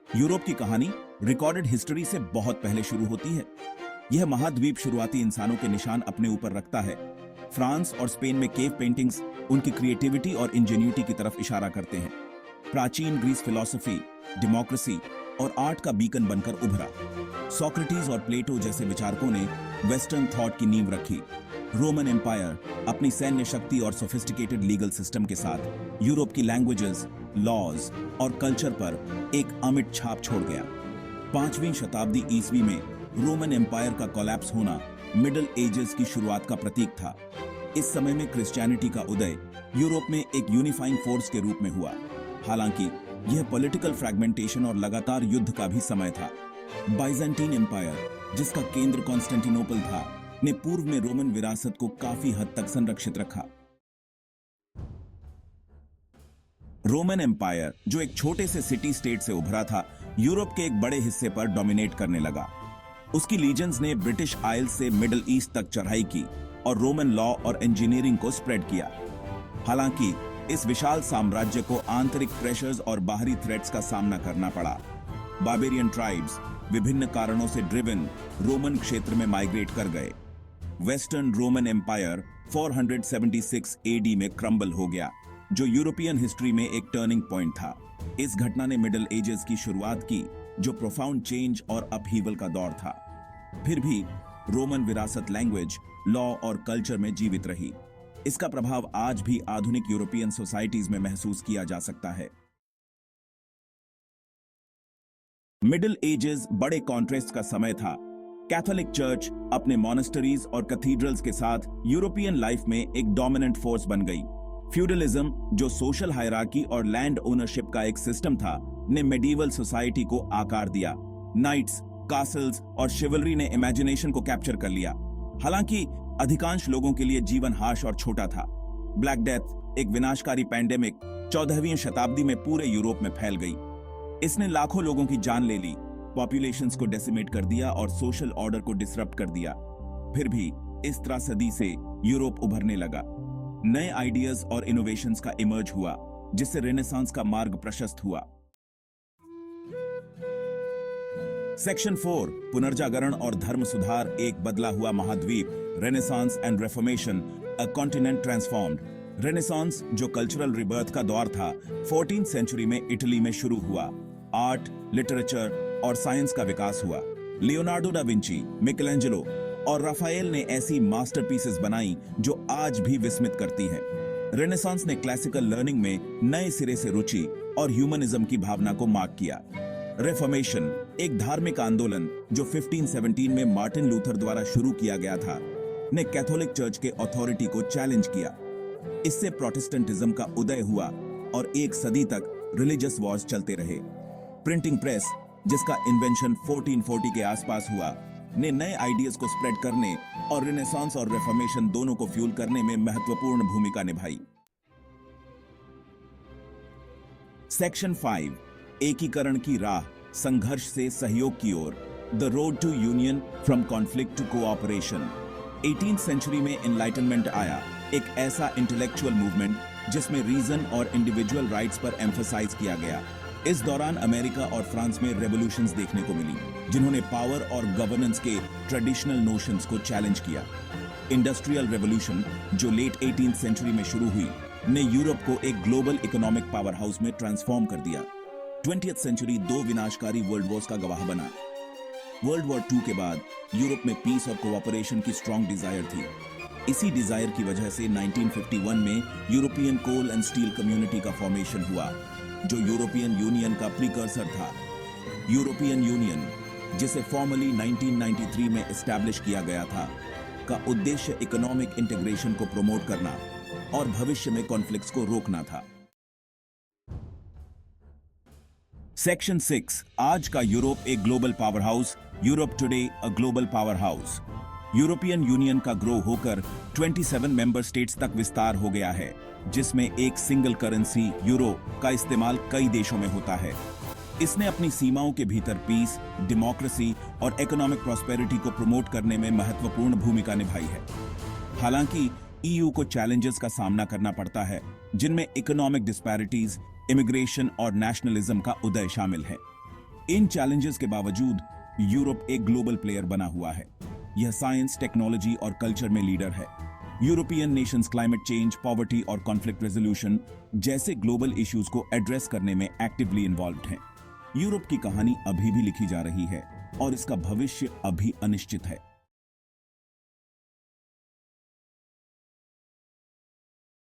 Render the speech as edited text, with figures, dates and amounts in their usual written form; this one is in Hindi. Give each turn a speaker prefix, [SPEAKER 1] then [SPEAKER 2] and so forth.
[SPEAKER 1] यूरोप की कहानी रिकॉर्डेड हिस्ट्री से बहुत पहले शुरू होती है। यह महाद्वीप शुरुआती इंसानों के निशान अपने ऊपर रखता है। फ्रांस और स्पेन में केव पेंटिंग्स उनकी क्रिएटिविटी और इंजेन्यूटी की तरफ इशारा करते हैं। प्राचीन ग्रीस फिलॉसफी, डेमोक्रेसी और आर्ट का बीकन बनकर उभरा। सोक्रेटिस और प्लेटो जैसे विचारकों ने वेस्टर्न थॉट की नींव रखी। रोमन एम्पायर अपनी सैन्य शक्ति और सोफिस्टिकेटेड लीगल सिस्टम के साथ यूरोप की लैंग्वेजेस, लॉज और कल्चर पर एक अमिट छाप छोड़ गया। 5वीं शताब्दी ईस्वी में रोमन एम्पायर का कोलैप्स होना मिडिल एजेस की शुरुआत का प्रतीक था। इस समय में क्रिश्चियनिटी का उदय यूरोप में एक यूनिफाइंग फोर्स के रूप में हुआ। हालांकि यह पॉलिटिकल फ्रैगमेंटेशन और लगातार युद्ध का भी समय था। बाइजेंटीन एम्पायर, जिसका केंद्र कॉन्स्टेंटिनोपल था, ने पूर्व में रोमन विरासत को काफी हद तक संरक्षित रखा। रोमन एम्पायर, जो एक छोटे से सिटी स्टेट से उभरा था, यूरोप के एक बड़े हिस्से पर डोमिनेट करने लगा। उसकी लीजन्स ने ब्रिटिश आइल्स से मिडिल ईस्ट तक चढ़ाई की और रोमन लॉ और इंजीनियरिंग को स्प्रेड किया। हालांकि इस विशाल साम्राज्य को आंतरिक प्रेशर्स और बाहरी थ्रेट्स का सामना करना पड़ा। बार्बेरियन ट्राइब्स विभिन्न कारणों से ड्रिवन रोमन क्षेत्र में माइग्रेट कर गए। वेस्टर्न रोमन एम्पायर 476 एडी में क्रम्बल हो गया, जो यूरोपियन हिस्ट्री में एक टर्निंग पॉइंट था। इस घटना ने मिडिल एजेस की शुरुआत की, जो प्रोफाउंड चेंज और अपहीवल का दौर था। फिर भी रोमन विरासत लैंग्वेज, लॉ और कल्चर में जीवित रही। इसका प्रभाव आज भी आधुनिक यूरोपियन सोसाइटीज में महसूस किया जा सकता है। मिडिल एजेस बड़े कॉन्ट्रास्ट का समय था। कैथोलिक चर्च अपने मॉनेस्टरीज और कैथीड्रल्स के साथ यूरोपियन लाइफ में एक डोमिनेंट फोर्स बन गई। फ्यूडलिज्म, जो सोशल हायरार्की और लैंड ओनरशिप का एक सिस्टम था, ने मेडिवल सोसाइटी को आकार दिया। नाइट्स, कासल्स और शिवलरी ने इमेजिनेशन को कैप्चर कर लिया। हालांकि अधिकांश लोगों के लिए जीवन हार्श और छोटा था। ब्लैक डेथ, एक विनाशकारी पैंडेमिक, 14वीं शताब्दी में पूरे यूरोप में फैल गई। इसने लाखों लोगों की जान ले ली, पॉपुलेशंस को डेसिमेट कर दिया और सोशल ऑर्डर को डिसरप्ट कर दिया। फिर भी इस त्रासदी से यूरोप उभरने लगा। नए आइडियाज और इनोवेशंस का इमर्ज हुआ, जिससे रेनेसांस का मार्ग प्रशस्त हुआ। सेक्शन 4, पुनर्जागरण और धर्म सुधार, एक बदला हुआ महाद्वीप। Renaissance and reformation, a continent transformed. Renaissance, जो कल्चरल रिबर्थ का दौर था, 14th सेंचुरी में इटली में शुरू हुआ। आर्ट, लिटरेचर और साइंस का विकास हुआ। लियोनार्डो डा विंची, मिकेलेंजेलो और राफाएल ने ऐसी मास्टरपीसेस बनाई जो आज भी विस्मित करती हैं। रेनेसांस ने क्लासिकल लर्निंग में नए सिरे से रुचि और ह्यूमनिज्म की भावना को मार्क किया। रेफॉर्मेशन, एक धार्मिक आंदोलन जो 1517 में मार्टिन लूथर द्वारा शुरू किया गया था, ने कैथोलिक चर्च के अथॉरिटी को चैलेंज किया। इससे प्रोटेस्टेंटिज्म का उदय हुआ और एक सदी तक रिलीजियस वॉर्स चलते रहे। प्रिंटिंग प्रेस, जिसका इन्वेंशन 1440 के आसपास हुआ, ने नए आइडियाज को स्प्रेड करने और रेनेसांस और रेफॉर्मेशन दोनों को फ्यूल करने में महत्वपूर्ण भूमिका निभाई। सेक्शन 5, एकीकरण की राह, संघर्ष से सहयोग की ओर। The road to union, from conflict to cooperation. 18th century में एनलाइटनमेंट आया, एक ऐसा इंटेलेक्चुअल मूवमेंट जिसमें रीजन और इंडिविजुअल राइट्स पर एम्फसाइज किया गया। इस दौरान अमेरिका और फ्रांस में रेवोल्यूशंस देखने को मिली, जिन्होंने पावर और गवर्नेंस के ट्रेडिशनल नोशंस को चैलेंज किया। इंडस्ट्रियल रेवोल्यूशन, जो लेट 18th सेंचुरी में शुरू हुई, ने यूरोप को एक ग्लोबल इकोनॉमिक पावर हाउस में ट्रांसफॉर्म कर दिया। 20th सेंचुरी 2 विनाशकारी वर्ल्ड वॉर्स का गवाह बना। वर्ल्ड वॉर 2 के बाद यूरोप में पीस और कोऑपरेशन की स्ट्रॉन्ग डिजायर थी। इसी डिजायर की वजह से 1951 में European coal and steel community का फॉर्मेशन हुआ, जो यूरोपियन यूनियन का प्रीकर्सर था। यूरोपियन यूनियन, जिसे फॉर्मली 1993 में एस्टैब्लिश किया गया था, का उद्देश्य इकोनॉमिक इंटीग्रेशन को प्रमोट करना और भविष्य में कॉन्फ्लिक्ट्स को रोकना था। सेक्शन 6, आज का यूरोप एक global power house. Europe today, a global power house. European union का ग्रो होकर 27 मेंबर स्टेट्स तक विस्तार हो गया है, जिसमें एक सिंगल करेंसी यूरो का इस्तेमाल कई देशों में होता है। इसने अपनी सीमाओं के भीतर पीस, डेमोक्रेसी और इकोनॉमिक प्रॉस्पेरिटी को प्रमोट करने में महत्वपूर्ण भूमिका निभाई है। हालांकि ईयू को चैलेंजेस का सामना करना पड़ता है, जिनमें इकोनॉमिक डिस्पैरिटीज, इमिग्रेशन और नेशनलिज्म का उदय शामिल है। इन चैलेंजेस के बावजूद यूरोप एक ग्लोबल प्लेयर बना हुआ है। यह साइंस, टेक्नोलॉजी और कल्चर में लीडर है। European Nations climate change, poverty और कॉन्फ्लिक्ट रेजोल्यूशन जैसे ग्लोबल इश्यूज को एड्रेस करने में एक्टिवली इन्वॉल्व्ड हैं। यूरोप की कहानी अभी भी लिखी जा रही है और इसका भविष्य अभी अनिश्चित है।